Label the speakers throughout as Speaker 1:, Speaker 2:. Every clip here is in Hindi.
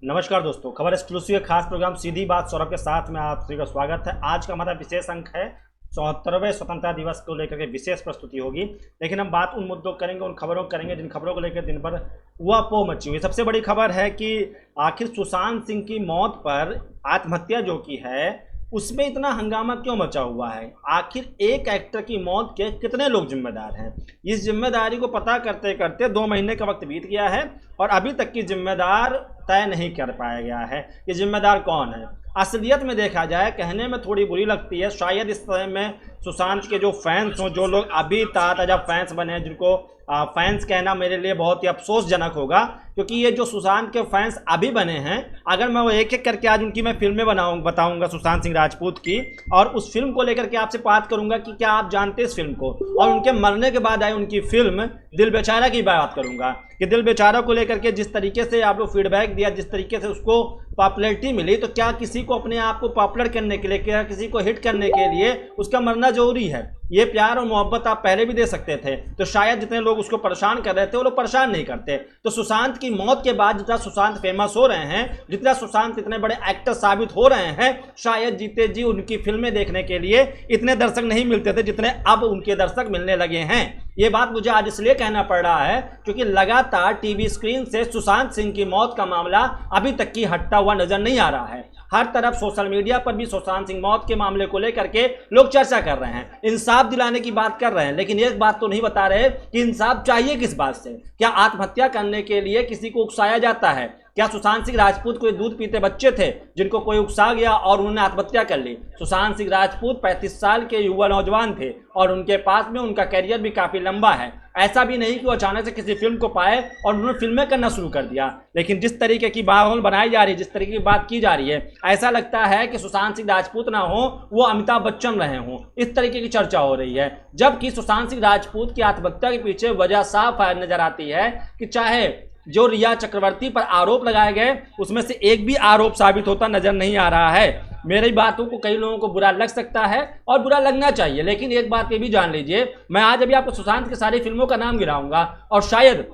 Speaker 1: नमस्कार दोस्तों, खबर एक्सक्लूसिव खास प्रोग्राम सीधी बात सौरभ के साथ में आप सभी का स्वागत है। आज का हमारा विशेष अंक है 74वें स्वतंत्रता दिवस को लेकर के विशेष प्रस्तुति होगी। लेकिन हम बात उन मुद्दों करेंगे, उन खबरों करेंगे जिन खबरों को लेकर दिन भर उहापोह मची हुई। सबसे बड़ी खबर है कि आखिर सुशांत सिंह की मौत पर आत्महत्या जो की है उसमें इतना हंगामा क्यों मचा हुआ है। आखिर एक एक्टर की मौत के कितने लोग जिम्मेदार हैं। इस जिम्मेदारी को पता करते करते 2 महीने का वक्त बीत गया है और अभी तक की जिम्मेदार तय नहीं कर पाया गया है कि जिम्मेदार कौन है। असलियत में देखा जाए, कहने में थोड़ी बुरी लगती है, शायद इस समय में सुशांत के जो फैंस हों, जो लोग अभी ताजा फैंस बने हैं, जिनको फैंस कहना मेरे लिए बहुत ही अफसोसजनक होगा, क्योंकि ये जो सुशांत के फैंस अभी बने हैं, अगर मैं वो एक एक करके आज उनकी मैं फिल्में बताऊंगा सुशांत सिंह राजपूत की, और उस फिल्म को लेकर के आपसे बात करूंगा कि क्या आप जानते हैं इस फिल्म को, और उनके मरने के बाद आई उनकी फिल्म दिल बेचारा की बात करूंगा कि दिल बेचारा को लेकर के जिस तरीके से आप लोग फीडबैक दिया, जिस तरीके से उसको पॉपुलैरिटी मिली, तो क्या किसी को अपने आप को पॉपुलर करने के लिए, क्या किसी को हिट करने के लिए उसका मरना जरूरी है। ये प्यार और मोहब्बत आप पहले भी दे सकते थे, तो शायद जितने लोग उसको परेशान कर रहे थे वो लोग परेशान नहीं करते। तो सुशांत की मौत के बाद जितना सुशांत फेमस हो रहे हैं, जितना सुशांत इतने बड़े एक्टर साबित हो रहे हैं, शायद जीते जी उनकी फिल्में देखने के लिए इतने दर्शक नहीं मिलते थे जितने अब उनके दर्शक मिलने लगे हैं। ये बात मुझे आज इसलिए कहना पड़ रहा है क्योंकि लगातार टीवी स्क्रीन से सुशांत सिंह की मौत का मामला अभी तक की हटता हुआ नजर नहीं आ रहा है। हर तरफ सोशल मीडिया पर भी सुशांत सिंह मौत के मामले को लेकर के लोग चर्चा कर रहे हैं, इंसाफ दिलाने की बात कर रहे हैं, लेकिन एक बात तो नहीं बता रहे कि इंसाफ चाहिए किस बात से। क्या आत्महत्या करने के लिए किसी को उकसाया जाता है? क्या सुशांत सिंह राजपूत कोई दूध पीते बच्चे थे जिनको कोई उकसा गया और उन्होंने आत्महत्या कर ली? सुशांत सिंह राजपूत 35 साल के युवा नौजवान थे और उनके पास में उनका करियर भी काफी लंबा है। ऐसा भी नहीं कि वो अचानक से किसी फिल्म को पाए और उन्होंने फिल्में करना शुरू कर दिया। लेकिन जिस तरीके की माहौल बनाई जा रही है, जिस तरीके की बात की जा रही है, ऐसा लगता है कि सुशांत सिंह राजपूत ना हो, वो अमिताभ बच्चन रहे हों। इस तरीके की चर्चा हो रही है, जबकि सुशांत सिंह राजपूत की आत्महत्या के पीछे वजह साफ नजर आती है कि चाहे जो रिया चक्रवर्ती पर आरोप लगाए गए, उसमें से एक भी आरोप साबित होता नजर नहीं आ रहा है। मेरी बातों को कई लोगों को बुरा लग सकता है और बुरा लगना चाहिए, लेकिन एक बात ये भी जान लीजिए, मैं आज अभी आपको सुशांत की सारी फिल्मों का नाम गिनाऊंगा और शायद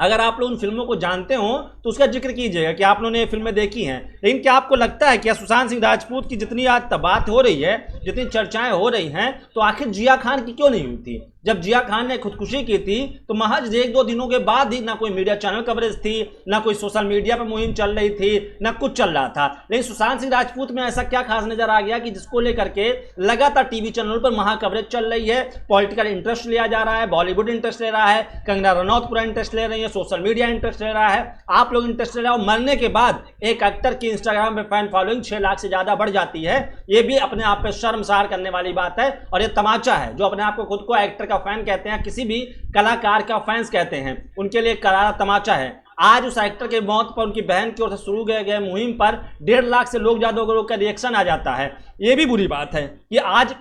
Speaker 1: अगर आप लोग उन फिल्मों को जानते हो तो उसका जिक्र कीजिएगा कि आप लोगों ने ये फिल्में देखी हैं। लेकिन क्या आपको लगता है कि सुशांत सिंह राजपूत की जितनी आज बात हो रही है, जितनी चर्चाएं हो रही हैं, तो आखिर जिया खान की क्यों नहीं हुई थी? जब जिया खान ने खुदकुशी की थी तो महज 1-2 दिनों के बाद ही ना कोई मीडिया चैनल कवरेज थी, ना कोई सोशल मीडिया पर मुहिम चल रही थी, ना कुछ चल रहा था। लेकिन सुशांत सिंह राजपूत में ऐसा क्या खास नजर आ गया कि जिसको लेकर के लगातार टीवी चैनल पर महा कवरेज चल रही है, पॉलिटिकल इंटरेस्ट लिया जा रहा है, बॉलीवुड इंटरेस्ट ले रहा है, कंगना रनौत पूरा इंटरेस्ट ले रही है, सोशल मीडिया इंटरेस्ट ले रहा है, आप लोग इंटरेस्ट ले रहे हो। मरने के बाद एक एक्टर की इंस्टाग्राम पे फैन फॉलोइंग 6 लाख से ज्यादा बढ़ जाती है, ये भी अपने आप पे शर्मसार करने वाली बात है। और ये तमाचा है, जो अपने आप को खुद को एक्टर का फैन कहते हैं, किसी भी कलाकार का फैंस कहते हैं, उनके लिए करारा तमाचा है। आज उस एक्टर के मौत पर उनकी बहन की ओर से शुरू गए मुहिम पर 1.5 लाख से लोग ज्यादा लोग का रिएक्शन आ जाता है। ये भी बुरी बात है कि आज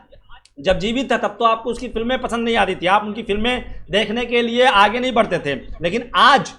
Speaker 1: जब जीवित था तब तो आपको उसकी फिल्में पसंद नहीं आती थी, आप उनकी फिल्में देखने के लिए आगे नहीं बढ़ते थे, लेकिन आज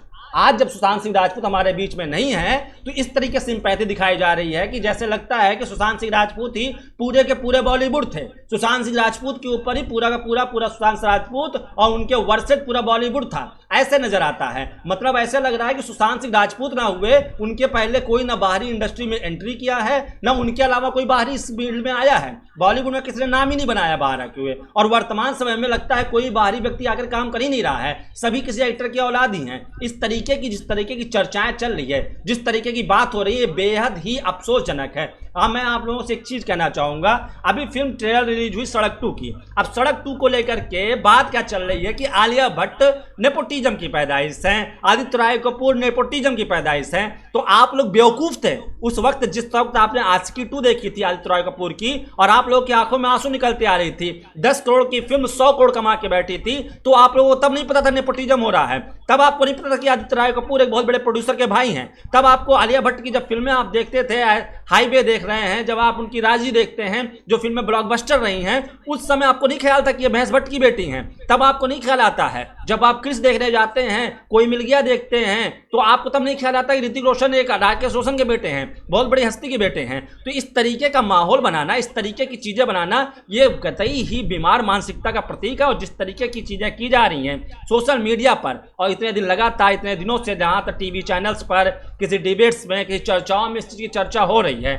Speaker 1: जब सुशांत सिंह राजपूत हमारे बीच में नहीं है तो इस तरीके से सिंपैथी दिखाई जा रही है कि जैसे लगता है कि सुशांत सिंह राजपूत ही पूरे के पूरे बॉलीवुड थे। सुशांत सिंह राजपूत के ऊपर ही पूरा का पूरा सुशांत सिंह राजपूत और उनके वर्सेट पूरा बॉलीवुड था, ऐसे नजर आता है। मतलब ऐसे लग रहा है कि सुशांत सिंह राजपूत ना हुए, उनके पहले कोई ना बाहरी इंडस्ट्री में एंट्री किया है, ना उनके अलावा कोई बाहरी इस फील्ड में आया है। बॉलीवुड में किसी ने नाम ही नहीं बनाया बाहर आके हुए, और वर्तमान समय में लगता है कोई बाहरी व्यक्ति आकर काम कर ही नहीं रहा है, सभी किसी एक्टर की औलाद ही हैं। इस तरीके की जिस तरीके की चर्चाएं चल रही है, जिस तरीके की बात हो रही है, बेहद ही अफसोसजनक है। मैं आप लोगों से एक चीज कहना चाहूंगा, अभी फिल्म ट्रेलर रिलीज हुई सड़क 2 की। अब सड़क 2 को लेकर के बात क्या चल रही है कि आलिया भट्ट नेपोटिज्म की पैदाइश है, आदित्य राय कपूर नेपोटिज्म की पैदाइश है। तो आप लोग बेवकूफ थे उस वक्त, जिस वक्त आपने आशिकी 2 देखी थी आदित्य राय कपूर की, और आप लोग की आंखों में आंसू निकलते आ रही थी। 10 करोड़ की फिल्म 100 करोड़ कमा के बैठी थी, तो आप लोगों को तब नहीं पता था नेपोटिज्म हो रहा है, तब आपको नहीं पता था कि आदित्य राय कपूर एक बहुत बड़े प्रोड्यूसर के भाई हैं। तब आपको आलिया भट्ट की जब फिल्में आप देखते थे, हाईवे देख रहे हैं, जब आप उनकी राजी देखते हैं, जो फिल्में ब्लॉकबस्टर रही हैं, उस समय आपको नहीं ख्याल था कि ये महेश भट्ट की बेटी हैं। तब आपको नहीं ख्याल आता है। जब आप क्रिस देखने जाते हैं, कोई मिल गया देखते हैं, तो आपको तब नहीं ख्याल आता कि ऋतिक रोशन एक राकेश रोशन के बेटे हैं, बहुत बड़ी हस्ती के बेटे हैं। तो इस तरीके का माहौल बनाना, इस तरीके की चीजें बनाना, ये कतई ही बीमार मानसिकता का प्रतीक है। और जिस तरीके की चीजें की जा रही हैं सोशल मीडिया पर, और इतने दिन लगातार इतने दिनों से जहाँ तक टीवी चैनल्स पर किसी डिबेट्स में किसी चर्चाओं में इस चीज़ की चर्चा हो रही है,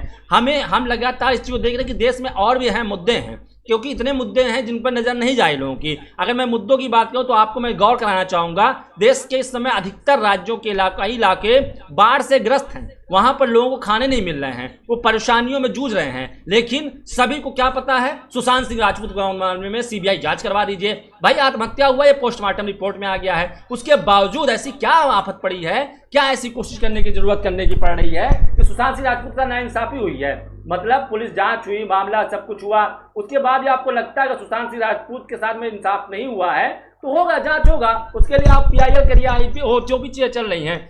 Speaker 1: हम लगातार इस चीज़ को देख रहे हैं कि देश में और भी अहम मुद्दे हैं, क्योंकि इतने मुद्दे हैं जिन पर नजर नहीं जाए लोगों की। अगर मैं मुद्दों की बात करूं तो आपको मैं गौर कराना चाहूंगा, देश के इस समय अधिकतर राज्यों के इलाके बाढ़ से ग्रस्त हैं, वहां पर लोगों को खाने नहीं मिल रहे हैं, वो परेशानियों में जूझ रहे हैं। लेकिन सभी को क्या पता है, सुशांत सिंह राजपूत मामले में सीबीआई जांच करवा दीजिए। भाई आत्महत्या हुआ, ये पोस्टमार्टम रिपोर्ट में आ गया है, उसके बावजूद ऐसी क्या आफत पड़ी है, क्या ऐसी कोशिश करने की जरूरत करने की पड़ रही है कि सुशांत सिंह राजपूत का नाइंसाफी हुई है। मतलब पुलिस जांच हुई, मामला सब कुछ हुआ, उसके बाद भी आपको लगता है कि सुशांत सिंह राजपूत के साथ में इंसाफ नहीं हुआ है, तो होगा, जांच होगा, उसके लिए आप पीआईएल करिए, आईपी और जो भी चीजें चल रही हैं।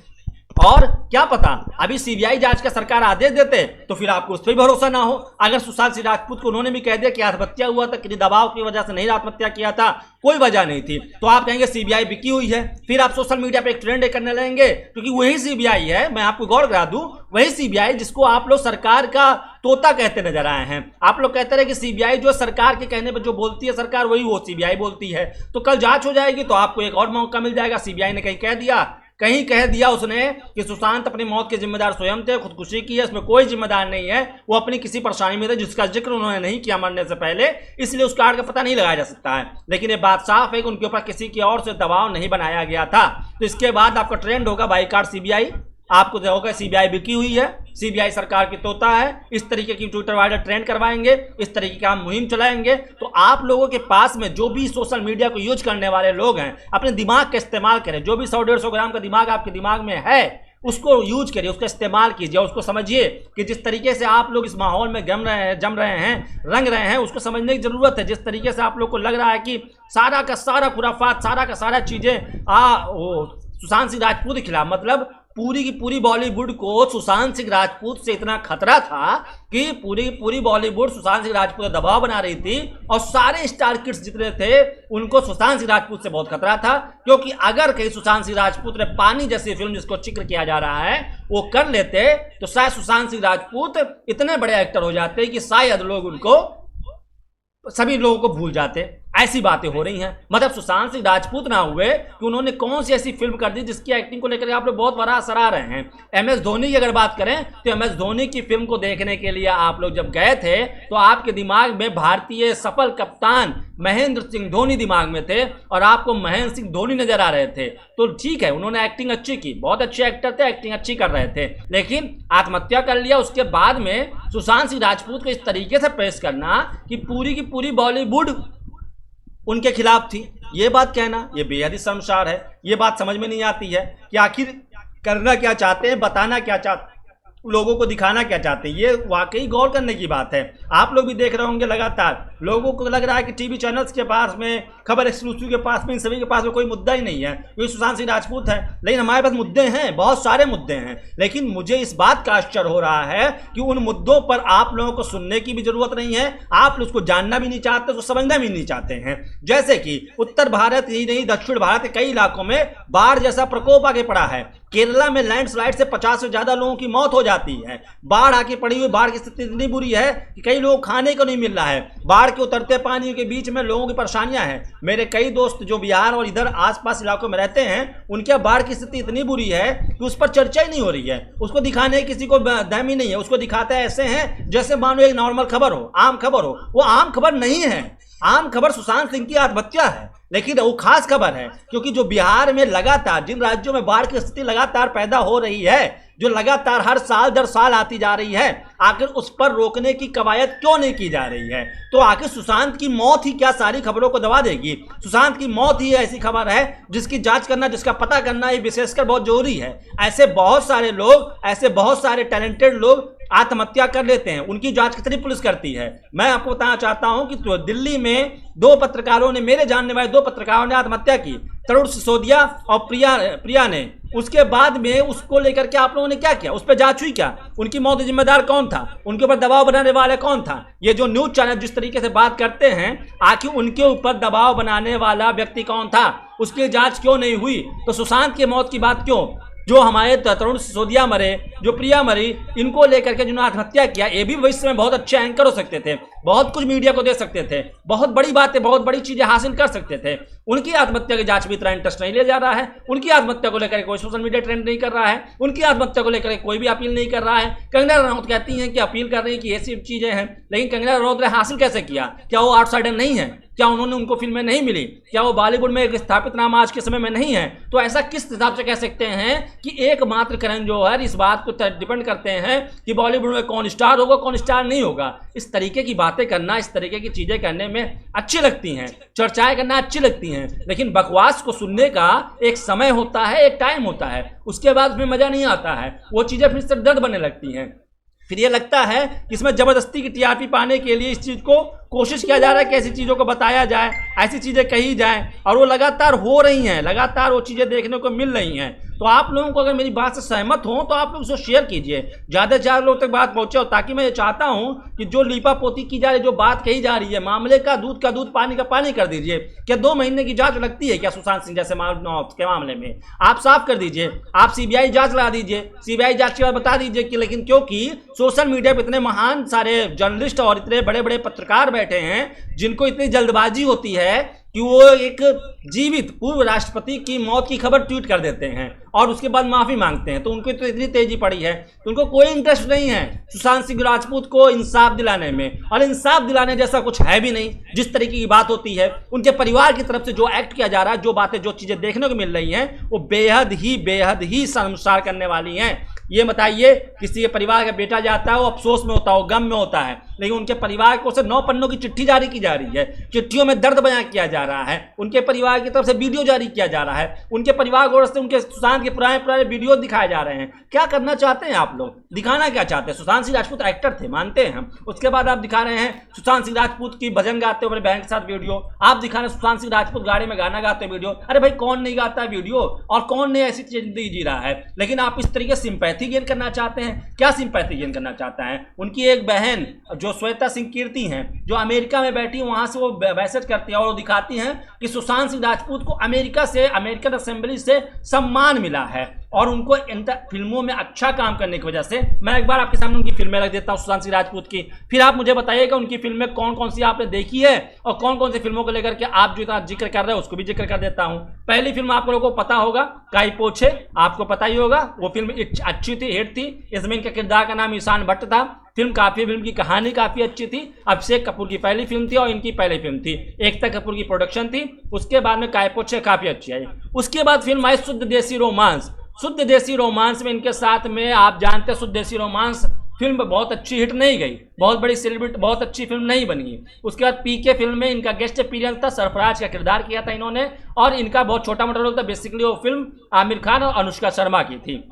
Speaker 1: और क्या पता अभी सीबीआई जांच का सरकार आदेश देते तो फिर आपको उस पर भरोसा ना हो। अगर सुशांत सिंह राजपूत को उन्होंने भी कह दिया कि आत्महत्या हुआ था, किसी दबाव की वजह से नहीं आत्महत्या किया था, कोई वजह नहीं थी, तो आप कहेंगे सीबीआई बिकी हुई है। फिर आप सोशल मीडिया पे एक ट्रेंड करने लगेंगे, क्योंकि वही सीबीआई है, मैं आपको गौर करा दूं, वही सीबीआई जिसको आप लोग सरकार का तोता कहते नजर आए हैं। आप लोग कहते रहे कि सीबीआई जो सरकार के कहने पर जो बोलती है सरकार, वही वो सीबीआई बोलती है। तो कल जांच हो जाएगी तो आपको एक और मौका मिल जाएगा। सीबीआई ने कहीं कह दिया उसने कि सुशांत अपनी मौत के जिम्मेदार स्वयं थे, खुदकुशी की है, इसमें कोई जिम्मेदार नहीं है, वो अपनी किसी परेशानी में थे जिसका जिक्र उन्होंने नहीं किया मरने से पहले, इसलिए उस कार्ड का पता नहीं लगाया जा सकता है। लेकिन ये बात साफ है कि उनके ऊपर किसी की ओर से दबाव नहीं बनाया गया था। तो इसके बाद आपका ट्रेंड होगा बाईकाट सीबीआई, आपको होगा सीबीआई बिकी हुई है, सीबीआई सरकार की तोता है, इस तरीके की ट्विटर वाले ट्रेंड करवाएंगे, इस तरीके का हम मुहिम चलाएंगे। तो आप लोगों के पास में जो भी सोशल मीडिया को यूज करने वाले लोग हैं, अपने दिमाग का इस्तेमाल करें। जो भी 100-150 ग्राम का दिमाग आपके दिमाग में है उसको यूज करिए, उसका इस्तेमाल कीजिए, उसको समझिए कि जिस तरीके से आप लोग इस माहौल में जम रहे हैं, रंग रहे हैं, उसको समझने की जरूरत है। जिस तरीके से आप लोग को लग रहा है कि सारा का सारा खुराफात, सारा का सारा चीजें सुशांत सिंह राजपूत के खिलाफ, मतलब पूरी की पूरी बॉलीवुड को सुशांत सिंह राजपूत से इतना खतरा था कि पूरी की पूरी बॉलीवुड सुशांत सिंह राजपूत का दबाव बना रही थी, और सारे स्टार किड्स जितने थे उनको सुशांत सिंह राजपूत से बहुत खतरा था। क्योंकि अगर कहीं सुशांत सिंह राजपूत ने पानी जैसी फिल्म जिसको जिक्र किया जा रहा है वो कर लेते तो शायद सुशांत सिंह राजपूत इतने बड़े एक्टर हो जाते कि शायद लोग उनको, सभी लोगों को भूल जाते। ऐसी बातें हो रही हैं। मतलब सुशांत सिंह राजपूत ना हुए कि उन्होंने कौन सी ऐसी फिल्म कर दी जिसकी एक्टिंग को लेकर आप लोग बहुत बड़ा सराह रहे हैं। एमएस धोनी की अगर बात करें तो एमएस धोनी की फिल्म को देखने के लिए आप लोग जब गए थे तो आपके दिमाग में भारतीय सफल कप्तान महेंद्र सिंह धोनी दिमाग में थे और आपको महेंद्र सिंह धोनी नजर आ रहे थे। तो ठीक है, उन्होंने एक्टिंग अच्छी की, बहुत अच्छे एक्टर थे, एक्टिंग अच्छी कर रहे थे, लेकिन आत्महत्या कर लिया। उसके बाद में सुशांत सिंह राजपूत को इस तरीके से पेश करना कि पूरी की पूरी बॉलीवुड उनके खिलाफ थी, ये बात कहना ये बेहद ही शर्मसार है। ये बात समझ में नहीं आती है कि आखिर करना क्या चाहते हैं, बताना क्या चाहते, लोगों को दिखाना क्या चाहते हैं। ये वाकई गौर करने की बात है। आप लोग भी देख रहे होंगे लगातार, लोगों को लग रहा है कि टीवी चैनल्स के पास में, खबर एक्सक्लूसिव के पास में, इन सभी के पास में कोई मुद्दा ही नहीं है, क्योंकि सुशांत सिंह राजपूत है। लेकिन हमारे पास मुद्दे हैं, बहुत सारे मुद्दे हैं। लेकिन मुझे इस बात का आश्चर्य हो रहा है कि उन मुद्दों पर आप लोगों को सुनने की भी जरूरत नहीं है, आप उसको जानना भी नहीं चाहते, उसको समझना भी नहीं चाहते हैं। जैसे कि उत्तर भारत ही नहीं, दक्षिण भारत के कई इलाकों में बाढ़ जैसा प्रकोप आगे पड़ा है। केरला में लैंडस्लाइड से 50 से ज्यादा लोगों की मौत हो जाती है। बाढ़ आके पड़ी हुई, बाढ़ की स्थिति इतनी बुरी है कि कई लोगों को खाने को नहीं मिल रहा है। बाढ़ के उतरते पानी के बीच में लोगों की परेशानियां हैं। मेरे कई दोस्त जो बिहार और इधर आसपास इलाकों में रहते हैं, उनके बाढ़ की स्थिति इतनी बुरी है कि उस पर चर्चा ही नहीं हो रही है, उसको दिखाने किसी को दम ही नहीं है। उसको दिखाते हैं ऐसे हैं जैसे मानो एक नॉर्मल खबर हो, आम खबर हो। वो आम खबर नहीं है। आम खबर सुशांत सिंह की आत्महत्या है, लेकिन वो खास खबर है क्योंकि जो बिहार में लगातार, जिन राज्यों में बाढ़ की स्थिति लगातार पैदा हो रही है, जो लगातार हर साल दर साल आती जा रही है, आखिर उस पर रोकने की कवायद क्यों नहीं की जा रही है? तो आखिर सुशांत की मौत ही क्या सारी खबरों को दबा देगी? सुशांत की मौत ही ऐसी खबर है जिसकी जांच करना, जिसका पता करना ये विशेषकर बहुत जरूरी है। ऐसे बहुत सारे लोग, ऐसे बहुत सारे टैलेंटेड लोग आत्महत्या कर लेते हैं, उनकी जांच कितनी पुलिस करती है? मैं आपको बताना चाहता हूं कि तो दिल्ली में दो पत्रकारों ने, मेरे जानने वाले दो पत्रकारों ने आत्महत्या की, तरुण सिसोदिया और प्रिया ने। उसके बाद में उसको लेकर के आप लोगों ने क्या किया? उस पर जांच हुई क्या? उनकी मौत का जिम्मेदार कौन था? उनके ऊपर दबाव बनाने वाले कौन था? ये जो न्यूज चैनल जिस तरीके से बात करते हैं, आखिर उनके ऊपर दबाव बनाने वाला व्यक्ति कौन था? उसकी जांच क्यों नहीं हुई? तो सुशांत की मौत की बात क्यों? जो हमारे तरुण सिसोदिया मरे,
Speaker 2: जो प्रिया मरी, इनको लेकर के जिन्होंने आत्महत्या किया, ये भी भविष्य में बहुत अच्छे एंकर हो सकते थे, बहुत कुछ मीडिया को दे सकते थे, बहुत बड़ी बातें, बहुत बड़ी चीजें हासिल कर सकते थे। उनकी आत्महत्या की जांच भी इतना इंटरेस्ट नहीं लिया जा रहा है, उनकी आत्महत्या को लेकर कोई सोशल मीडिया ट्रेंड नहीं कर रहा है, उनकी आत्महत्या को लेकर कोई भी अपील नहीं कर रहा है। कंगना रनौत कहती हैं कि अपील कर रही हैं कि ये सब चीजें हैं, लेकिन कंगना रनौत ने हासिल कैसे किया? क्या वो आउटसाइडर नहीं है? क्या उन्होंने उनको फिल्में नहीं मिली? क्या वो बॉलीवुड में एक स्थापित नाम आज के समय में नहीं है? तो ऐसा किस हिसाब से कह सकते हैं कि एकमात्र करण जौहर इस बात को डिपेंड करते हैं कि बॉलीवुड में कौन स्टार होगा, कौन स्टार नहीं होगा? इस तरीके की बातें करना, इस तरीके की चीजें करने में अच्छी लगती हैं, चर्चाएं करना अच्छी लगती हैं, लेकिन बकवास को सुनने का एक समय होता है, एक टाइम होता है, उसके बाद फिर मजा नहीं आता है, वो चीजें फिर से दर्द बनने लगती हैं। फिर ये लगता है कि इसमें जबरदस्ती की टीआरपी पाने के लिए इस चीज को कोशिश किया जा रहा है कि ऐसी चीज़ों को बताया जाए, ऐसी चीज़ें कही जाए, और वो लगातार हो रही हैं, लगातार वो चीज़ें देखने को मिल रही हैं। तो आप लोगों को अगर मेरी बात से सहमत हो तो आप लोग उसको शेयर कीजिए, ज़्यादा से ज़्यादा लोग तक बात पहुँचे हो, ताकि मैं ये चाहता हूँ कि जो लीपा पोती की जा रही, जो बात कही जा रही है, मामले का दूध पानी का पानी कर दीजिए। क्या 2 महीने की जाँच लगती है क्या सुशांत सिंह जैसे के मामले में? आप साफ कर दीजिए, आप सीबीआई जाँच लगा दीजिए, सीबीआई जाँच के बाद बता दीजिए कि, लेकिन क्योंकि सोशल मीडिया पर इतने महान सारे जर्नलिस्ट और इतने बड़े बड़े पत्रकार बैठे हैं जिनको इतनी जल्दबाजी होती है कि वो एक जीवित पूर्व राष्ट्रपति की मौत की खबर ट्वीट कर देते हैं और उसके बाद माफी मांगते हैं, तो उनको तो इतनी तेजी पड़ी है, तो उनको कोई इंटरेस्ट नहीं है सुशांत सिंह राजपूत को इंसाफ दिलाने में, और इंसाफ दिलाने जैसा कुछ है भी नहीं। जिस तरीके की बात होती है, उनके परिवार की तरफ से जो एक्ट किया जा रहा है, जो बातें, जो चीजें देखने को मिल रही हैं, वो बेहद ही शर्मसार करने वाली हैं। ये बताइए, किसी के परिवार का बेटा जाता है, वो अफसोस में होता है, वो गम में होता है, लेकिन उनके परिवार को से 9 पन्नों की चिट्ठी जारी की जा रही है, चिट्ठियों में दर्द बयां किया जा रहा है, उनके परिवार की तरफ से वीडियो जारी किया जा रहा है, उनके परिवार को से उनके सुशांत के पुराने वीडियो दिखाए जा रहे हैं। क्या करना चाहते हैं आप लोग? दिखाना क्या चाहते हैं? सुशांत सिंह राजपूत एक्टर थे, मानते हैं हम, उसके बाद आप दिखा रहे हैं सुशांत सिंह राजपूत की भजन गाते हुए बहन के साथ वीडियो, आप दिखा रहे हैं सुशांत सिंह राजपूत गाड़ी में गाना गाते वीडियो। अरे भाई, कौन नहीं गाता है वीडियो और कौन नहीं ऐसी जिंदगी जी रहा है? लेकिन आप इस तरीके से सिंपैथी गेन करना चाहते हैं। क्या सिंपैथी गेन करना चाहता है? उनकी एक बहन जो श्वेता सिंह कीर्ति हैं, जो अमेरिका में बैठी, वहां से वो मैसेज करती है और वो दिखाती हैं कि सुशांत सिंह राजपूत को अमेरिकन असेंबली से सम्मान मिला है, और उनको फिल्मों में अच्छा काम करने की वजह से। मैं एक बार आपके सामने उनकी फिल्में रख देता हूं सुशांत सिंह राजपूत की, फिर आप मुझे बताइएगा उनकी फिल्में कौन कौन सी आपने देखी है और कौन कौन सी फिल्मों को लेकर के आप जो इतना जिक्र कर रहे हैं उसको भी जिक्र कर देता हूं। पहली फिल्म आप लोगों को पता होगा, काई पोछे, आपको पता ही होगा, वो फिल्म अच्छी थी, हिट थी। इसमें इनके किरदार का नाम ईशान भट्ट था। फिल्म की कहानी काफी अच्छी थी। अभिषेक कपूर की पहली फिल्म थी और इनकी पहली फिल्म थी, एकता कपूर की प्रोडक्शन थी। उसके बाद में काय पोछे काफी अच्छी आई। उसके बाद फिल्म आई शुद्ध देसी रोमांस। शुद्ध देसी रोमांस में इनके साथ में, आप जानते हैं, शुद्ध देसी रोमांस फिल्म बहुत अच्छी हिट नहीं गई, बहुत बड़ी सेलिब्रिटी, बहुत अच्छी फिल्म नहीं बनी। उसके बाद पीके फिल्म में इनका गेस्ट अपीयरेंस था, सरफराज का किरदार किया था इन्होंने, और इनका बहुत छोटा मोटा रोल था। बेसिकली वो फिल्म आमिर खान और अनुष्का शर्मा की थी।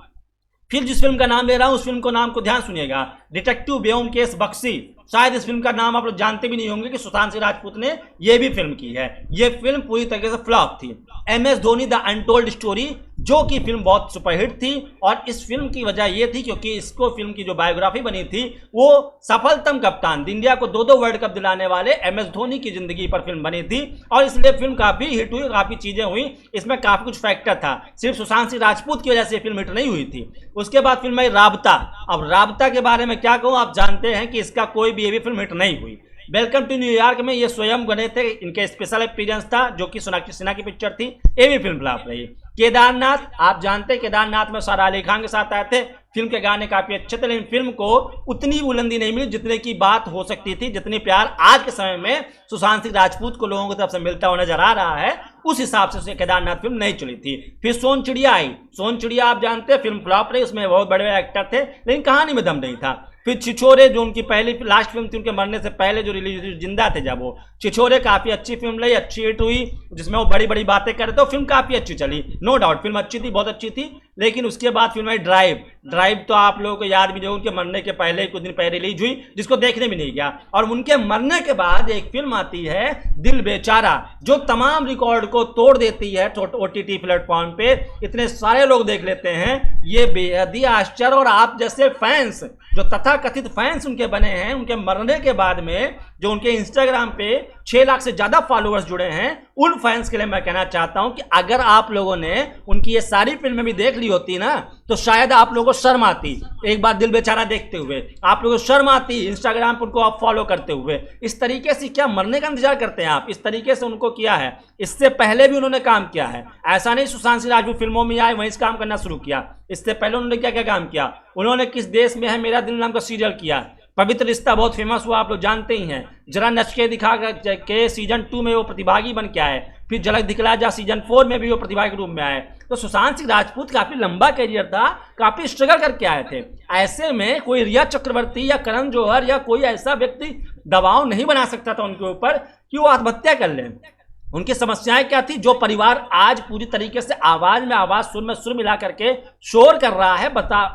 Speaker 2: फिर जिस फिल्म का नाम ले रहा हूं, उस फिल्म को नाम को ध्यान सुनिएगा, डिटेक्टिव ब्योमकेश बख्शी। शायद इस फिल्म का नाम आप लोग जानते भी नहीं होंगे कि सुशांत सिंह राजपूत ने ये भी फिल्म की है। ये फिल्म पूरी तरीके से फ्लॉप थी। MS Dhoni the untold story, जो कि फिल्म बहुत सुपरहिट थी, और इस फिल्म की वजह यह थी क्योंकि इसको फिल्म की जो बायोग्राफी बनी थी, वो सफलतम कप्तान, इंडिया को 2 वर्ल्ड कप दिलाने वाले MS धोनी की जिंदगी पर फिल्म बनी थी, और इसलिए फिल्म काफी हिट हुई, काफी चीजें हुई। इसमें काफी कुछ फैक्टर था, सिर्फ सुशांत सिंह राजपूत की वजह से फिल्म हिट नहीं हुई थी। उसके बाद फिल्म आई राबता। अब राबता के बारे में क्या कहूँ, आप जानते हैं कि इसका कोई भी फिल्म हिट नहीं हुई। वेलकम टू न्यूयॉर्क में ये स्वयं बने थे, इनके स्पेशल अपीयरेंस था, जो कि सोनाक्षी सिन्हा की पिक्चर थी, ये भी फिल्म फ्लॉप रही। केदारनाथ, आप जानते हैं केदारनाथ में सारा अली खान के साथ आए थे। फिल्म के गाने काफी अच्छे थे, लेकिन फिल्म को उतनी बुलंदी नहीं मिली जितने की बात हो सकती थी, जितनी प्यार आज के समय में सुशांत सिंह राजपूत को लोगों की तरफ से मिलता हुआ नजर आ रहा है, उस हिसाब से केदारनाथ फिल्म नहीं चली थी। फिर सोन चिड़िया आई। सोन चिड़िया आप जानते हैं फिल्म फ्लॉप रही, उसमें बहुत बड़े एक्टर थे, लेकिन कहानी में दम नहीं था। फिर छिछोरे, जो उनकी पहली लास्ट फिल्म थी उनके मरने से पहले जो रिलीज हुई, जिंदा थे जब वो, छिछोरे काफी अच्छी फिल्म रही, अच्छी हिट हुई, जिसमें वो बड़ी बड़ी बातें कर रहे थे। फिल्म काफी अच्छी चली, नो डाउट, फिल्म अच्छी थी, बहुत अच्छी थी। लेकिन उसके बाद फिल्म आई ड्राइव। ड्राइव तो आप लोगों को याद भी जो उनके मरने के पहले कुछ दिन पहले रिलीज हुई, जिसको देखने भी नहीं गया। और उनके मरने के बाद एक फिल्म आती है दिल बेचारा, जो तमाम रिकॉर्ड को तोड़ देती है OTT प्लेटफॉर्म पे, इतने सारे लोग देख लेते हैं। ये बेहद ही आश्चर्य, और आप जैसे फैंस, जो तथाकथित फैंस उनके बने हैं, उनके मरने के बाद में जो उनके इंस्टाग्राम पे 6 लाख से ज्यादा फॉलोअर्स जुड़े हैं, उन फैंस के लिए मैं कहना चाहता हूं कि अगर आप लोगों ने उनकी ये सारी फिल्में भी देख ली होती ना, तो शायद आप लोगों को शर्म आती। एक बार दिल बेचारा देखते हुए आप लोगों को शर्म आती, इंस्टाग्राम पर उनको आप फॉलो करते हुए। इस तरीके से क्या मरने का इंतजार करते हैं आप? इस तरीके से उनको किया है, इससे पहले भी उन्होंने काम किया है। ऐसा नहीं सुशांत सिंह राजपूत फिल्मों में आए वहीं से काम करना शुरू किया, इससे पहले उन्होंने क्या क्या काम किया। उन्होंने किस देश में है मेरा दिल नाम का सीरियल किया, पवित्र रिश्ता बहुत फेमस हुआ, आप लोग जानते ही हैं। जरा नच के दिखा के सीजन 2 में वो प्रतिभागी बन के आए, फिर झलक दिखला जा सीजन 4 में भी वो प्रतिभागी के रूप में आए। तो सुशांत सिंह राजपूत काफी लंबा कैरियर था, काफी स्ट्रगल करके आए थे। ऐसे में कोई रिया चक्रवर्ती या करण जौहर या कोई ऐसा व्यक्ति दबाव नहीं बना सकता था उनके ऊपर कि वो आत्महत्या कर लें। उनकी समस्याएं क्या थी? जो परिवार आज पूरी तरीके से आवाज में आवाज, सुर में सुर मिला करके शोर कर रहा है,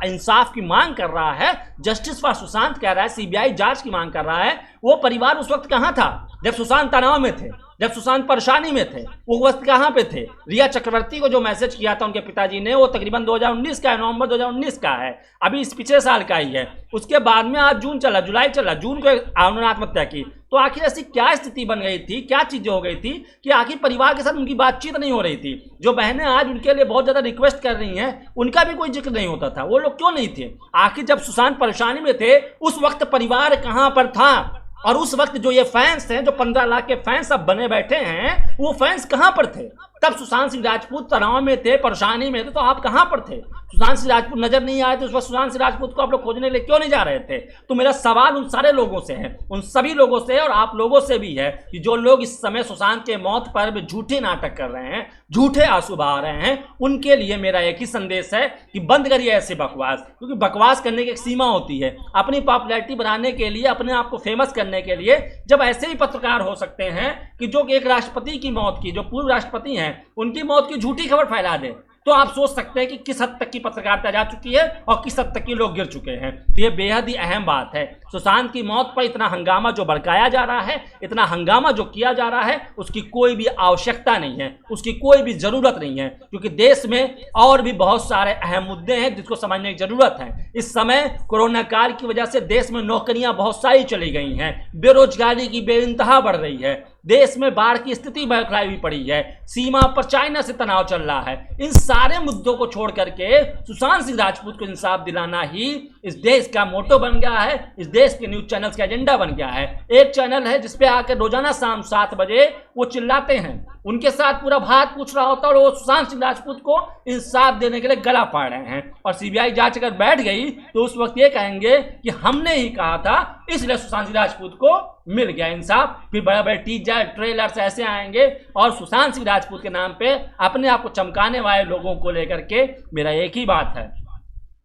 Speaker 2: इंसाफ की मांग कर रहा है, जस्टिस फॉर सुशांत कह रहा है, सीबीआई जांच की मांग कर रहा है, वो परिवार उस वक्त कहां था जब सुशांत तनाव में थे, जब सुशांत परेशानी में थे? वो वक्त कहां पे थे? रिया चक्रवर्ती को जो मैसेज किया था उनके पिताजी ने, वो तकरीबन 2019 का है, नवंबर 2019 का है, अभी इस पिछले साल का ही है। उसके बाद में आज जून चला, जुलाई चला, जून को उन्होंने आत्महत्या की। तो आखिर ऐसी क्या स्थिति बन गई थी, क्या चीजें हो गई थी कि आखिर परिवार के साथ उनकी बातचीत नहीं हो रही थी? जो बहनें आज उनके लिए बहुत ज्यादा रिक्वेस्ट कर रही हैं, उनका भी कोई जिक्र नहीं होता था। वो लोग क्यों नहीं थे? आखिर जब सुशांत परेशानी में थे उस वक्त परिवार कहां पर था? और उस वक्त जो ये फैंस हैं, जो 15 लाख के फैंस अब बने बैठे हैं, वो फैंस कहां पर थे? तब सुशांत सिंह राजपूत तनाव में थे, परेशानी में थे, तो आप कहां पर थे? सुशांत सिंह राजपूत नजर नहीं आए, तो उस वक्त सुशांत सिंह राजपूत को आप लोग खोजने के लिए क्यों नहीं जा रहे थे? तो मेरा सवाल उन सारे लोगों से है, उन सभी लोगों से और आप लोगों से भी है कि जो लोग इस समय सुशांत के मौत पर झूठे नाटक कर रहे हैं, झूठे आंसू बहा रहे हैं, उनके लिए मेरा एक ही संदेश है कि बंद करिए ऐसे बकवास। क्योंकि बकवास करने की एक सीमा होती है। अपनी पॉपुलैरिटी बनाने के लिए, अपने आप को फेमस करने के लिए जब ऐसे ही पत्रकार हो सकते हैं कि जो एक राष्ट्रपति की मौत की, जो पूर्व राष्ट्रपति हैं, उनकी मौत की झूठी खबर फैला दे, तो आप सोच सकते हैं कि किस हद तक की पत्रकारिता जा चुकी है और किस हद तक के लोग गिर चुके हैं। तो ये बेहद ही अहम बात है। सुशांत की मौत पर इतना हंगामा जो भड़काया जा रहा है, इतना हंगामा जो किया जा रहा है, उसकी कोई भी आवश्यकता नहीं है, उसकी कोई भी जरूरत नहीं है। क्योंकि देश में और भी बहुत सारे अहम मुद्दे हैं जिसको समझने की जरूरत है। इस समय कोरोना काल की वजह से देश में नौकरियां बहुत सारी चली गई हैं, बेरोजगारी की बेइंतहा बढ़ रही है, देश में बाढ़ की स्थिति बरकरार हुई पड़ी है, सीमा पर चाइना से तनाव चल रहा है। इन सारे मुद्दों को छोड़ करके सुशांत सिंह राजपूत को इंसाफ दिलाना ही इस देश का मोटो बन गया है, इस देश के न्यूज चैनल्स का एजेंडा बन गया है। एक चैनल है जिसपे आकर रोजाना शाम 7 बजे वो चिल्लाते हैं, उनके साथ पूरा भारत पूछ रहा होता है और वो सुशांत सिंह राजपूत को इंसाफ देने के लिए गला फाड़ रहे हैं। और सीबीआई जांच अगर बैठ गई तो उस वक्त ये कहेंगे कि हमने ही कहा था, इसलिए सुशांत सिंह राजपूत को मिल गया इंसाफ। फिर बड़े बड़े टीजर ट्रेलर्स ऐसे आएंगे और सुशांत सिंह राजपूत के नाम पे अपने आप को चमकाने वाले लोगों को लेकर के मेरा एक ही बात है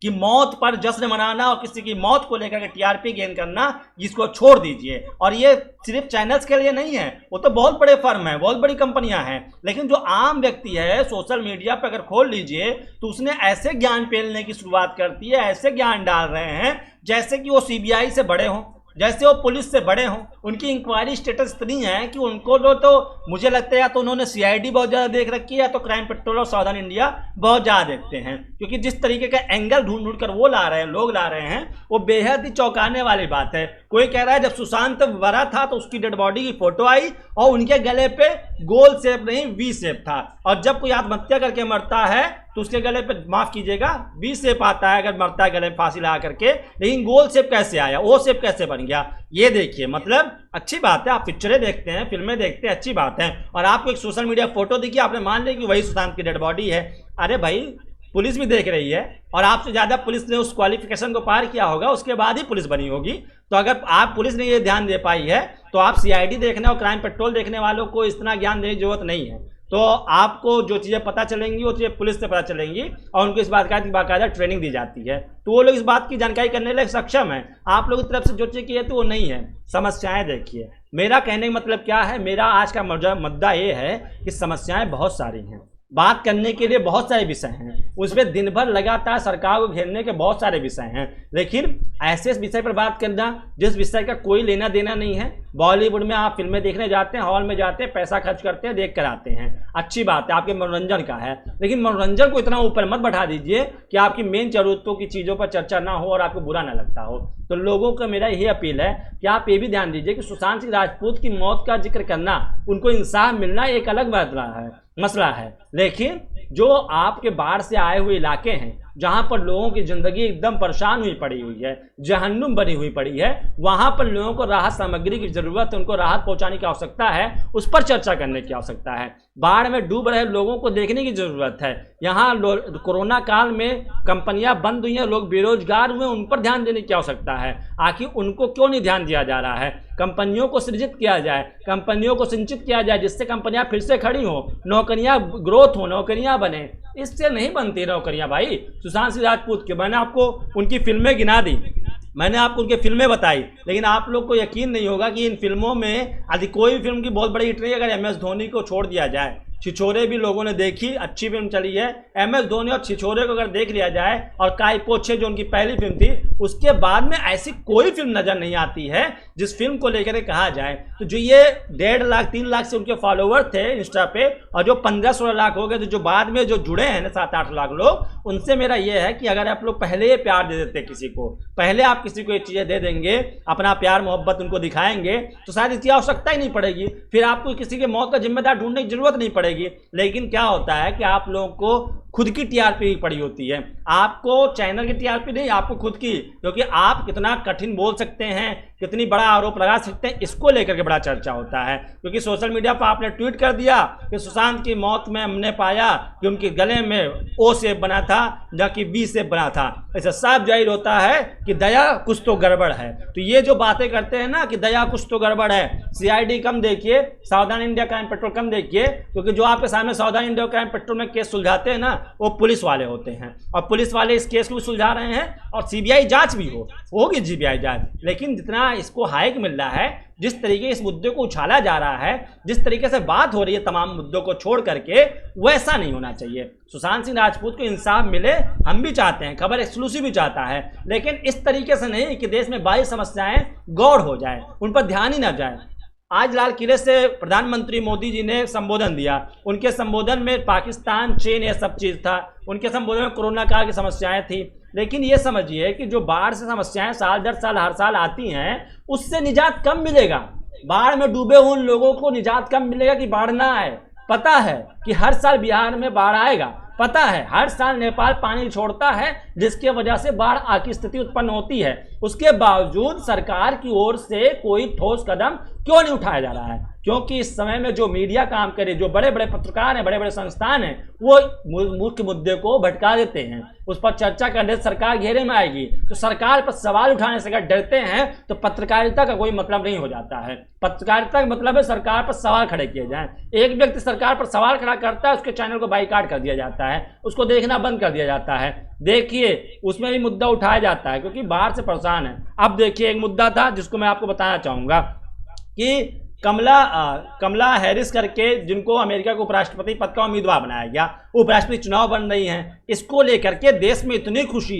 Speaker 2: कि मौत पर जश्न मनाना और किसी की मौत को लेकर के टीआरपी गेन करना, इसको छोड़ दीजिए। और ये सिर्फ चैनल्स के लिए नहीं है, वो तो बहुत बड़े फर्म है, बहुत बड़ी कंपनियां हैं, लेकिन जो आम व्यक्ति है सोशल मीडिया पर अगर खोल लीजिए तो उसने ऐसे ज्ञान पेलने की शुरुआत करती है, ऐसे ज्ञान डाल रहे हैं जैसे कि वो सीबीआई से बड़े हों, जैसे वो पुलिस से बड़े हों। उनकी इंक्वायरी स्टेटस इतनी है कि उनको तो मुझे लगता है या तो उन्होंने सीआईडी बहुत ज़्यादा देख रखी है या तो क्राइम पेट्रोल और सावधान इंडिया बहुत ज़्यादा देखते हैं। क्योंकि जिस तरीके का एंगल ढूंढ ढूंढ कर वो ला रहे हैं, लोग ला रहे हैं, वो बेहद ही चौंकाने वाली बात है। कोई कह रहा है जब सुशांत मरा था तो उसकी डेड बॉडी की फोटो आई और उनके गले पे गोल शेप नहीं वी शेप था, और जब कोई आत्महत्या करके मरता है तो उसके गले पे, माफ कीजिएगा, वी शेप आता है अगर मरता है गले में फांसी लगा करके, लेकिन गोल शेप कैसे आया, ओ शेप कैसे बन गया? ये देखिए, मतलब अच्छी बात है, आप पिक्चरें देखते हैं, फिल्में देखते हैं, अच्छी बात है, और आपको एक सोशल मीडिया फोटो दिखी, आपने मान लिया कि वही सुशांत की डेड बॉडी है। अरे भाई, पुलिस भी देख रही है और आपसे ज़्यादा पुलिस ने उस क्वालिफिकेशन को पार किया होगा, उसके बाद ही पुलिस बनी होगी। तो अगर आप पुलिस ने ये ध्यान दे पाई है तो आप सीआईडी देखने और क्राइम पेट्रोल देखने वालों को इतना ज्ञान देने की जरूरत नहीं है। तो आपको जो चीज़ें पता चलेंगी वो चीज़ें पुलिस से पता चलेंगी और उनको इस बात का बाकायदा ट्रेनिंग दी जाती है, तो वो लोग इस बात की जानकारी करने के लिए सक्षम है। आप लोगों की तरफ से जो चीज़ की है तो वो नहीं है। समस्याएं देखिए, मेरा कहने का मतलब क्या है, मेरा आज का मुद्दा ये है कि समस्याएं बहुत सारी हैं, बात करने के लिए बहुत सारे विषय हैं, उसमें दिन भर लगातार सरकार को घेरने के बहुत सारे विषय हैं, लेकिन ऐसे विषय पर बात करना जिस विषय का कोई लेना देना नहीं है। बॉलीवुड में आप फिल्में देखने जाते हैं, हॉल में जाते हैं, पैसा खर्च करते हैं, देख कर आते हैं, अच्छी बात है, आपके मनोरंजन का है, लेकिन मनोरंजन को इतना ऊपर मत बढ़ा दीजिए कि आपकी मेन जरूरतों की चीज़ों पर चर्चा ना हो और आपको बुरा ना लगता हो। तो लोगों का मेरा यही अपील है कि आप ये भी ध्यान दीजिए कि सुशांत सिंह राजपूत की मौत का जिक्र करना, उनको इंसाफ मिलना एक अलग मसला है, लेकिन जो आपके बाढ़ से आए हुए इलाके हैं जहां पर लोगों की जिंदगी एकदम परेशान हुई पड़ी हुई है, जहन्नुम बनी हुई पड़ी है, वहां पर लोगों को राहत सामग्री की जरूरत है, उनको राहत पहुंचाने की आवश्यकता है, उस पर चर्चा करने की आवश्यकता है। बाढ़ में डूब रहे लोगों को देखने की जरूरत है। यहाँ कोरोना काल में कंपनियां बंद हुई हैं, लोग बेरोजगार हुए, उन पर ध्यान देने की आवश्यकता है। आखिर उनको क्यों नहीं ध्यान दिया जा रहा है? कंपनियों को सृजित किया जाए, कंपनियों को सिंचित किया जाए, जिससे कंपनियां फिर से खड़ी हो, नौकरियां ग्रोथ हो, नौकरियां बने। इससे नहीं बनती नौकरियां भाई। सुशांत सिंह राजपूत के मैंने आपको उनकी फिल्में गिना दी, मैंने आपको उनकी फिल्में बताई, लेकिन आप लोग को यकीन नहीं होगा कि इन फिल्मों में यदि कोई भी फिल्म की बहुत बड़ी हिट रही है, अगर MS धोनी को छोड़ दिया जाए, छिछोरे भी लोगों ने देखी, अच्छी फिल्म चली है, MS धोनी और छिछोरे को अगर देख लिया जाए और काय पोछे जो उनकी पहली फिल्म थी, उसके बाद में ऐसी कोई फिल्म नजर नहीं आती है जिस फिल्म को लेकर कहा जाए। तो जो ये 1.5 लाख 3 लाख से उनके फॉलोवर थे इंस्टा पे, और जो 15-16 लाख हो गए, तो जो बाद में जो जुड़े हैं ना 7-8 लाख लोग, उनसे मेरा ये है कि अगर आप लोग पहले ये प्यार दे देते किसी को, पहले आप किसी को ये चीज़ें दे देंगे, अपना प्यार मोहब्बत उनको दिखाएंगे, तो शायद इसकी आवश्यकता ही नहीं पड़ेगी, फिर आपको किसी के मौत का जिम्मेदार ढूंढने की जरूरत नहीं पड़ेगी। लेकिन क्या होता है कि आप लोगों को खुद की टीआरपी पड़ी होती है, आपको चैनल की टीआरपी नहीं, आपको खुद की, क्योंकि आप कितना कठिन बोल सकते हैं, कितनी बड़ा आरोप लगा सकते हैं, इसको लेकर के बड़ा चर्चा होता है। क्योंकि सोशल मीडिया पर आपने ट्वीट कर दिया कि सुशांत की मौत में हमने पाया कि उनके गले में O शेप बना था जबकि B शेप बना था, ऐसा साफ जाहिर होता है कि दया कुछ तो गड़बड़ है। तो ये जो बातें करते हैं ना कि दया कुछ तो गड़बड़ है, CID कम देखिए, सावधान इंडिया क्राइम पेट्रोल कम देखिए, क्योंकि जो आपके सामने सावधान इंडिया क्राइम पेट्रोल में केस सुलझाते हैं ना, वो पुलिस वाले होते हैं, और पुलिस वाले इस केस को भी सुलझा रहे हैं, और CBI जांच भी होगी CBI जांच। लेकिन जितना इसको हाइक मिल रहा है, जिस तरीके इस मुद्दे को उछाला जा रहा है, जिस तरीके से बात हो रही है तमाम मुद्दों को छोड़ करके, वैसा नहीं होना चाहिए। सुशांत सिंह राजपूत को इंसाफ मिले, हम भी चाहते हैं, खबर एक्सक्लूसिव भी चाहता है, लेकिन इस तरीके से नहीं कि देश में बाहरी समस्याएं गौड़ हो जाए, उन पर ध्यान ही ना जाए। आज लाल किले से प्रधानमंत्री मोदी जी ने संबोधन दिया, उनके संबोधन में पाकिस्तान, चीन, ये सब चीज़ था, उनके संबोधन में कोरोना काल की समस्याएं थी। लेकिन ये समझिए कि जो बाढ़ से समस्याएं साल दर साल हर साल आती हैं, उससे निजात कम मिलेगा। बाढ़ में डूबे हुए उन लोगों को निजात कम मिलेगा कि बाढ़ ना आए। पता है कि हर साल बिहार में बाढ़ आएगा, पता है हर साल नेपाल पानी छोड़ता है, जिसके वजह से बाढ़ की स्थिति उत्पन्न होती है। उसके बावजूद सरकार की ओर से कोई ठोस कदम क्यों नहीं उठाया जा रहा है? क्योंकि इस समय में जो मीडिया काम करे, जो बड़े बड़े पत्रकार हैं, बड़े बड़े संस्थान हैं, वो मुख्य मुद्दे को भटका देते हैं, उस पर चर्चा करने से सरकार घेरे में आएगी। तो सरकार पर सवाल उठाने से अगर डरते हैं तो पत्रकारिता का कोई मतलब नहीं हो जाता है। पत्रकारिता का मतलब है सरकार पर सवाल खड़े किए जाएं। एक व्यक्ति सरकार पर सवाल खड़ा करता है, उसके चैनल को बाइकाट कर दिया जाता है, उसको देखना बंद कर दिया जाता है। देखिए उसमें भी मुद्दा उठाया जाता है क्योंकि बाहर से परेशान है। अब देखिए एक मुद्दा था जिसको मैं आपको बताना चाहूँगा कि कमला हैरिस करके जिनको अमेरिका को उपराष्ट्रपति पद का उम्मीदवार बनाया गया, उपराष्ट्रपति चुनाव बन रही हैं, इसको लेकर के देश में इतनी खुशी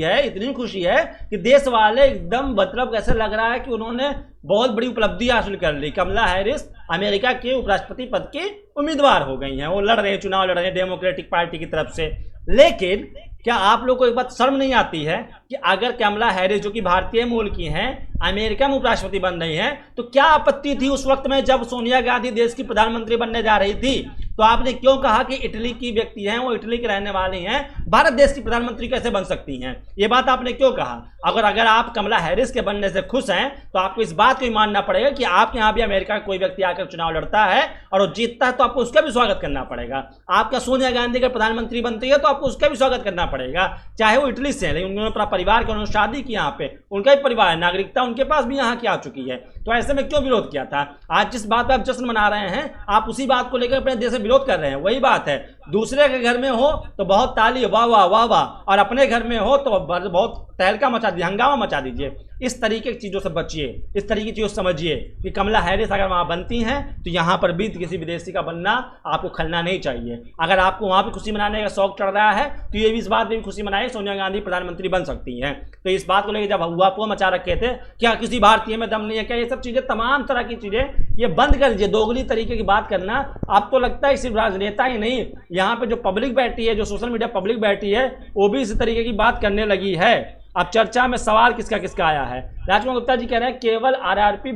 Speaker 2: है कि देश वाले एकदम मतलब ऐसा लग रहा है कि उन्होंने बहुत बड़ी उपलब्धि हासिल कर ली। कमला हैरिस अमेरिका के उपराष्ट्रपति पद की उम्मीदवार हो गई हैं, वो चुनाव लड़ रहे हैं डेमोक्रेटिक पार्टी की तरफ से। लेकिन क्या आप लोग को एक बात शर्म नहीं आती है कि अगर कमला हैरिस जो कि भारतीय मूल की हैं अमेरिका में उपराष्ट्रपति बन रही हैं, तो क्या आपत्ति थी उस वक्त में जब सोनिया गांधी देश की प्रधानमंत्री बनने जा रही थी? तो आपने क्यों कहा कि इटली की व्यक्ति हैं, वो इटली के रहने वाली हैं, भारत देश की प्रधानमंत्री कैसे बन सकती हैं? ये बात आपने क्यों कहा? अगर आप कमला हैरिस के बनने से खुश हैं तो आपको इस बात को ही मानना पड़ेगा कि आपके यहाँ भी अमेरिका का कोई व्यक्ति आकर चुनाव लड़ता है और वो जीतता है तो आपको उसका भी स्वागत करना पड़ेगा। आपका सोनिया गांधी अगर प्रधानमंत्री बनती है तो आपको उसका भी स्वागत करना पड़ेगा, चाहे वो इटली से है, लेकिन उन्होंने अपना परिवार के, उन्होंने शादी की यहाँ पे, उनका ही परिवार है, नागरिकता उनके पास भी यहाँ की आ चुकी है। तो ऐसे में क्यों विरोध किया था? आज जिस बात पर आप जश्न मना रहे हैं, आप उसी बात को लेकर अपने देश में विरोध कर रहे हैं। वही बात है, दूसरे के घर में हो तो बहुत ताली वाह वाह वाह वाह, और अपने घर में हो तो बहुत तहलका मचा दीजिए, हंगामा मचा दीजिए। इस तरीके की चीज़ों से बचिए, इस तरीके की चीज़ों से समझिए कि कमला हैरिस अगर वहाँ बनती हैं तो यहाँ पर भी किसी विदेशी का बनना आपको खलना नहीं चाहिए। अगर आपको वहाँ पे खुशी मनाने का शौक चढ़ रहा है तो ये भी इस बात में भी खुशी मनाइए सोनिया गांधी प्रधानमंत्री बन सकती हैं। तो इस बात को लेकर जब हुआ को मचा रखे थे, क्या किसी भारतीय में दम नहीं है क्या, ये सब चीज़ें, तमाम तरह की चीज़ें ये बंद कर दीजिए। दोगली तरीके की बात करना आपको लगता है सिर्फ राजनेता ही नहीं, यहाँ पे जो पब्लिक बैठी है, जो सोशल मीडिया पब्लिक बैठी है, वो भी इसी तरीके की बात करने लगी है। अब चर्चा में सवाल किसका किसका आया है। राजकुमार गुप्ता जी कह रहे हैं केवल टीआरपी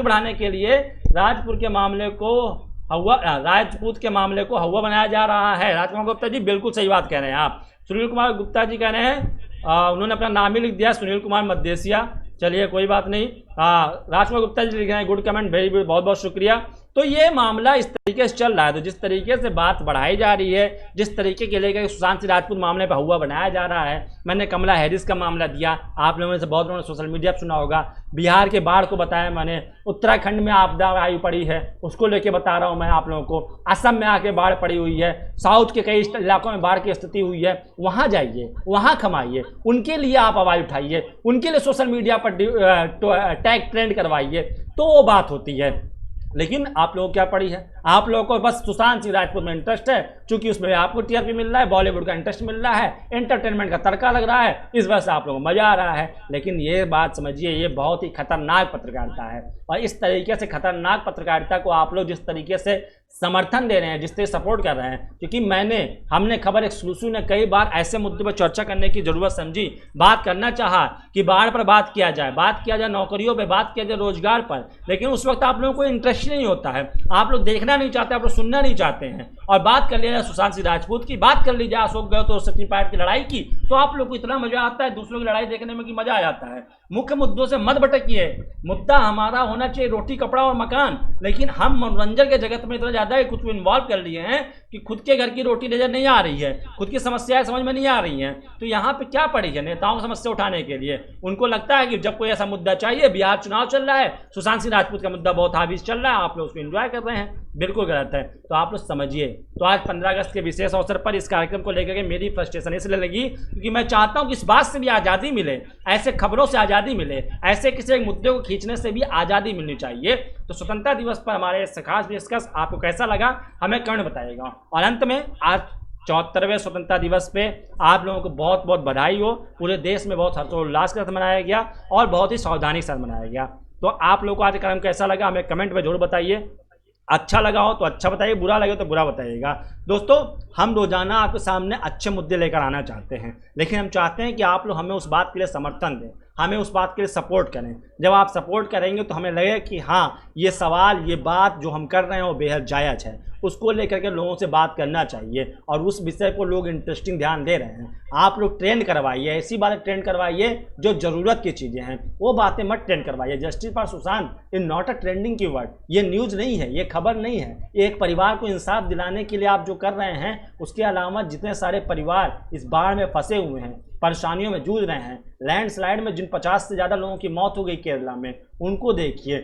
Speaker 2: बढ़ाने के लिए राजपूत के मामले को हवा बनाया जा रहा है। राजकुमार गुप्ता जी बिल्कुल सही बात कह रहे हैं आप। सुनील कुमार गुप्ता जी कह रहे हैं उन्होंने अपना नाम ही लिख दिया, सुनील कुमार मदेसिया। चलिए कोई बात नहीं। राजकुमार गुप्ता जी लिख रहे हैं गुड कमेंट, वेरी गुड, बहुत बहुत शुक्रिया। तो ये मामला इस तरीके से चल रहा है, तो जिस तरीके से बात बढ़ाई जा रही है, जिस तरीके के लेकर सुशांत सिंह राजपूत मामले पर हुआ बनाया जा रहा है, मैंने कमला हैरिस का मामला दिया, आप लोगों में से बहुत लोगों ने सोशल मीडिया पर सुना होगा, बिहार के बाढ़ को बताया मैंने, उत्तराखंड में आपदा आई पड़ी है उसको लेके बता रहा हूँ मैं आप लोगों को, असम में आके बाढ़ पड़ी हुई है, साउथ के कई इलाकों में बाढ़ की स्थिति हुई है, वहाँ जाइए, वहाँ कमाइए, उनके लिए आप आवाज़ उठाइए, उनके लिए सोशल मीडिया पर टैग ट्रेंड करवाइए, तो वो बात होती है। लेकिन आप लोगों को क्या पड़ी है, आप लोगों को बस सुशांत सिंह राजपूत में इंटरेस्ट है, क्योंकि उसमें आपको टीआरपी मिल रहा है, बॉलीवुड का इंटरेस्ट मिल रहा है, एंटरटेनमेंट का तड़का लग रहा है, इस वजह से आप लोगों को मजा आ रहा है। लेकिन ये बात समझिए, ये बहुत ही खतरनाक पत्रकारिता है, और इस तरीके से खतरनाक पत्रकारिता को आप लोग जिस तरीके से समर्थन दे रहे हैं, जिससे सपोर्ट कर रहे हैं, क्योंकि हमने खबर एक्सक्लूसिव ने कई बार ऐसे मुद्दे पर चर्चा करने की जरूरत समझी, बात करना चाहा कि बाढ़ पर बात किया जाए नौकरियों पर बात किया जाए, रोजगार पर, लेकिन उस वक्त आप लोगों को इंटरेस्ट नहीं होता है, आप लोग देखना नहीं चाहते, आप लोग सुनना नहीं चाहते हैं। और बात कर लिया जाए सुशांत सिंह राजपूत की, बात कर ली जाए अशोक गहलोत और सचिन पायलट की लड़ाई की, तो आप लोग को इतना मजा आता है दूसरों की लड़ाई देखने में कि मजा आ जाता है। मुख्य मुद्दों से मत भटकिए, मुद्दा हमारा होना चाहिए रोटी कपड़ा और मकान, लेकिन हम मनोरंजन के जगत में इतना ज़्यादा खुद को इन्वॉल्व कर लिए हैं कि खुद के घर की रोटी नजर नहीं आ रही है, खुद की समस्याएं समझ में नहीं आ रही हैं। तो यहाँ पे क्या पड़ी है नेताओं की समस्या उठाने के लिए, उनको लगता है कि जब कोई ऐसा मुद्दा चाहिए, बिहार चुनाव चल रहा है, सुशांत सिंह राजपूत का मुद्दा बहुत हावीज चल रहा है, आप लोग उसको एंजॉय कर रहे हैं, बिल्कुल गलत है। तो आप लोग समझिए। तो आज 15 अगस्त के विशेष अवसर पर इस कार्यक्रम को लेकर के मेरी फ्रस्ट्रेशन इसलिए लगी क्योंकि मैं चाहता हूं कि इस बात से भी आज़ादी मिले, ऐसे खबरों से आज़ादी मिले, ऐसे किसी एक मुद्दे को खींचने से भी आज़ादी मिलनी चाहिए। तो स्वतंत्रता दिवस पर हमारे खास डिस्कस आपको कैसा लगा हमें कमेंट बताइएगा। और अंत में आज 74वें स्वतंत्रता दिवस पे आप लोगों को बहुत बहुत बधाई हो। पूरे देश में बहुत हर्षोल्लास के साथ मनाया गया और बहुत ही सावधानी के साथ मनाया गया। तो आप लोगों को आज कार्यक्रम कैसा लगा हमें कमेंट में जरूर बताइए। अच्छा लगा हो तो अच्छा बताइए, बुरा लगे तो बुरा बताइएगा। दोस्तों, हम रोजाना आपके सामने अच्छे मुद्दे लेकर आना चाहते हैं, लेकिन हम चाहते हैं कि आप लोग हमें उस बात के लिए समर्थन दें, हमें उस बात के लिए सपोर्ट करें। जब आप सपोर्ट करेंगे तो हमें लगेगा कि हाँ, ये सवाल, ये बात जो हम कर रहे हैं वो बेहद जायज़ है, उसको लेकर के लोगों से बात करना चाहिए और उस विषय को लोग इंटरेस्टिंग ध्यान दे रहे हैं। आप लोग ट्रेंड करवाइए, ऐसी बातें ट्रेंड करवाइए जो ज़रूरत की चीज़ें हैं, वो बातें मत ट्रेंड करवाइए। Justice for Sushant is not a trending की वर्ड, ये न्यूज़ नहीं है, ये खबर नहीं है। एक परिवार को इंसाफ दिलाने के लिए आप जो कर रहे हैं, उसके अलावा जितने सारे परिवार इस बाढ़ में फंसे हुए हैं, परेशानियों में जूझ रहे हैं, लैंडस्लाइड में जिन 50 से ज़्यादा लोगों की मौत हो गई केरला में, उनको देखिए।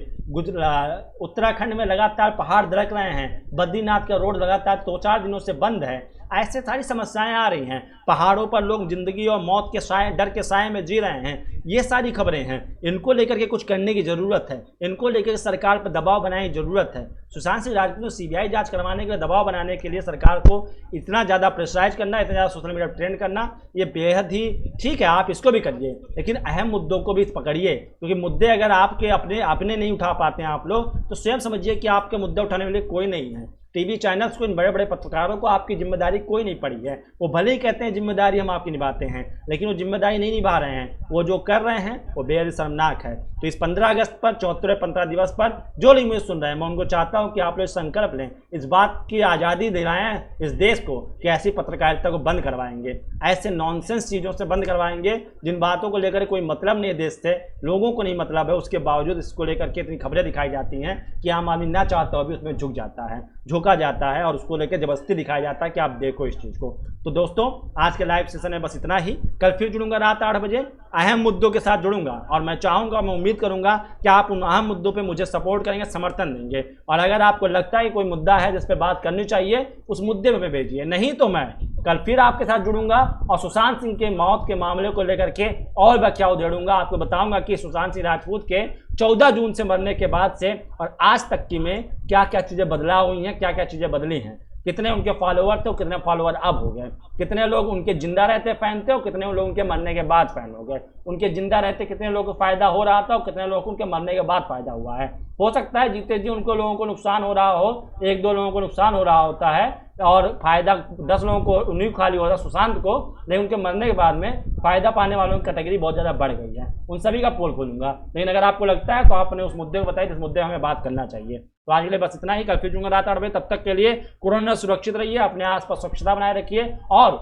Speaker 2: उत्तराखंड में लगातार पहाड़ दरक रहे हैं, बद्रीनाथ का रोड लगातार 2-4 दिनों से बंद है। ऐसे सारी समस्याएं आ रही हैं, पहाड़ों पर लोग जिंदगी और मौत के साए, डर के साए में जी रहे हैं। ये सारी खबरें हैं, इनको लेकर के कुछ करने की ज़रूरत है, इनको लेकर के सरकार पर दबाव बनाने की ज़रूरत है। सुशांत सिंह राजपूत को सीबीआई जांच करवाने के लिए दबाव बनाने के लिए सरकार को इतना ज़्यादा प्रेशराइज करना, इतना ज़्यादा सोशल मीडिया पर ट्रेंड करना, ये बेहद ही ठीक है, आप इसको भी करिए, लेकिन अहम मुद्दों को भी पकड़िए। क्योंकि मुद्दे अगर आपके अपने नहीं उठा पाते हैं आप लोग, तो स्वयं समझिए कि आपके मुद्दे उठाने वाले कोई नहीं है। टीवी चैनल्स को, इन बड़े बड़े पत्रकारों को आपकी जिम्मेदारी कोई नहीं पड़ी है। वो भले ही कहते हैं जिम्मेदारी हम आपकी निभाते हैं, लेकिन वो जिम्मेदारी नहीं निभा रहे हैं। वो जो कर रहे हैं वो बेहद शर्मनाक है। तो इस 15 अगस्त पर, 74वें 15 दिवस पर जो लोग मुझे सुन रहे हैं, मैं उनको चाहता हूँ कि आप लोग संकल्प लें, इस बात की आज़ादी दिलाएं इस देश को कि ऐसी पत्रकारिता को बंद करवाएंगे, ऐसे नॉनसेंस चीज़ों से बंद करवाएंगे जिन बातों को लेकर कोई मतलब नहीं है देश से, लोगों को नहीं मतलब है, उसके बावजूद इसको लेकर के इतनी खबरें दिखाई जाती हैं कि आम आदमी ना चाहता हो भी उसमें झुक जाता है। झुक
Speaker 1: रोका जाता है और उसको लेकर जबरदस्ती दिखाया जाता है कि आप देखो इस चीज़ को। तो दोस्तों आज के लाइव सेशन में बस इतना ही। कल फिर जुड़ूंगा रात 8 बजे अहम मुद्दों के साथ जुड़ूंगा, और मैं चाहूँगा, मैं उम्मीद करूँगा कि आप उन अहम मुद्दों पे मुझे सपोर्ट करेंगे, समर्थन देंगे। और अगर आपको लगता है कि कोई मुद्दा है जिस पे बात करनी चाहिए, उस मुद्दे पे भेजिए, नहीं तो मैं कल फिर आपके साथ जुड़ूंगा और सुशांत सिंह के मौत के मामले को लेकर के और व्याख्या उधेड़ूंगा। आपको बताऊंगा कि सुशांत सिंह राजपूत के 14 जून से मरने के बाद से और आज तक की में क्या क्या चीज़ें बदलाव हुई हैं, क्या क्या चीज़ें बदली हैं, कितने उनके फॉलोअर थे और कितने फॉलोअर अब हो गए, कितने लोग उनके जिंदा रहते फैन थे और कितने लोग उनके मरने के बाद फैन हो गए, उनके जिंदा रहते कितने लोगों को फायदा हो रहा था और कितने लोगों को उनके मरने के बाद फायदा हुआ है। हो सकता है जीते जी उनको लोगों को नुकसान हो रहा हो, 1-2 लोगों को नुकसान हो रहा होता है और फायदा 10 लोगों को उन्हीं को खाली होता है सुशांत को, लेकिन उनके मरने के बाद में फायदा पाने वालों की कैटेगरी बहुत ज़्यादा बढ़ गई है। उन सभी का पोल खोलूंगा, लेकिन अगर आपको लगता है तो आपने उस मुद्दे को बताया जिस मुद्दे में हमें बात करना चाहिए। तो आज के लिए बस इतना ही। कल फिर जुड़ूंगा रात 8 बजे। तब तक के लिए कोरोना सुरक्षित रहिए, अपने आसपास स्वच्छता बनाए रखिए और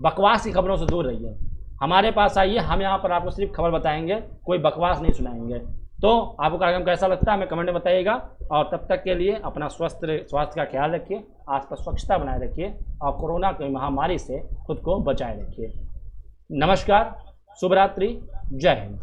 Speaker 1: बकवास की खबरों से दूर रहिए। हमारे पास आइए, हम यहाँ पर आपको सिर्फ खबर बताएंगे, कोई बकवास नहीं सुनाएंगे। तो आपको कार्यक्रम कैसा लगता है हमें कमेंट में बताइएगा। और तब तक के लिए अपना स्वास्थ्य का ख्याल रखिए, आसपास स्वच्छता बनाए रखिए और कोरोना की महामारी से खुद को बचाए रखिए। नमस्कार, शुभ रात्रि, जय हिंद।